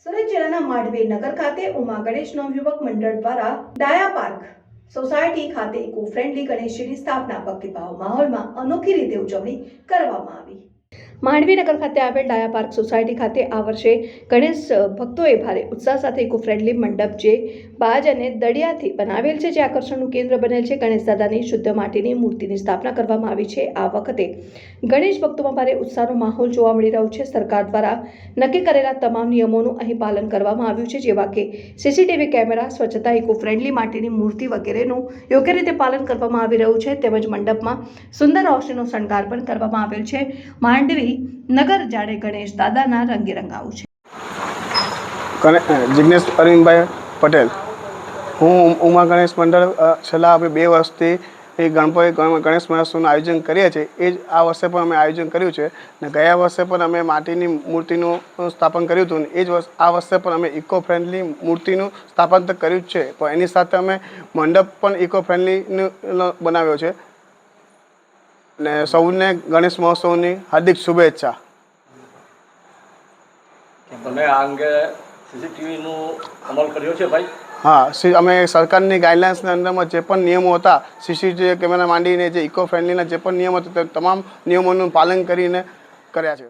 સુરત જિલ્લાના માંડવી નગર ખાતે ઉમા ગણેશ નવયુવક મંડળ દ્વારા ડાયા પાર્ક સોસાયટી ખાતે ઇકો ફ્રેન્ડલી ગણેશજીની સ્થાપના ભક્તિભાવ માહોલમાં અનોખી રીતે ઉજવણી કરવામાં આવી। માંડવી નગર ખાતે આવેલ ડાયા પાર્ક સોસાયટી ખાતે આ વર્ષે ગણેશ ભક્તોએ ભારે ઉત્સાહ સાથે ઇકો ફ્રેન્ડલી મંડપ જે બાજ અને દળિયાથી બનાવેલ છે, જે આકર્ષણનું કેન્દ્ર બનેલ છે। ગણેશ દાદાની શુદ્ધ માટીની મૂર્તિની સ્થાપના કરવામાં આવી છે। આ વખતે ગણેશ ભક્તોમાં ભારે ઉત્સાહનો માહોલ જોવા મળી રહ્યો છે। સરકાર દ્વારા નક્કી કરેલા તમામ નિયમોનું અહીં પાલન કરવામાં આવ્યું છે, જેવા કે સીસીટીવી કેમેરા, સ્વચ્છતા, ઇકો ફ્રેન્ડલી માટીની મૂર્તિ વગેરેનું યોગ્ય રીતે પાલન કરવામાં આવી રહ્યું છે। તેમજ મંડપમાં સુંદર રોશનીનો શણગાર પણ કરવામાં આવેલ છે। માંડવી નગર જાણે ગણેશ દાદાના રંગે રંગાયું છે। જિગ્નેશ અરવિંદભાઈ પટેલ, હું ઉમા ગણેશ મંડળ છેલ્લા 2 વર્ષથી ગણેશ મહોત્સવનું આયોજન કરીએ છીએ। એ જ આ વર્ષે પણ અમે આયોજન કર્યું છે ને ગયા વર્ષે પણ અમે માટીની મૂર્તિનું સ્થાપન કર્યું હતું ને એ જ આ વર્ષે પણ અમે ઇકો ફ્રેન્ડલી મૂર્તિનું સ્થાપન તો કર્યું જ છે, પણ એની સાથે અમે મંડપ પણ ઇકો ફ્રેન્ડલી બનાવ્યો છે ને સૌને ગણેશ મહોત્સવની હાર્દિક શુભેચ્છા। તમે આ અંગે સીસીટીવીનો અમલ કર્યો છે ભાઈ? હા, અમે સરકારની ગાઈડલાઇન્સના અંદરમાં જે પણ નિયમો હતા, સીસીટીવી કેમેરા માંડીને જે ઇકો ફ્રેન્ડલીના જે પણ નિયમો હતા તે તમામ નિયમોનું પાલન કરીને કર્યા છે।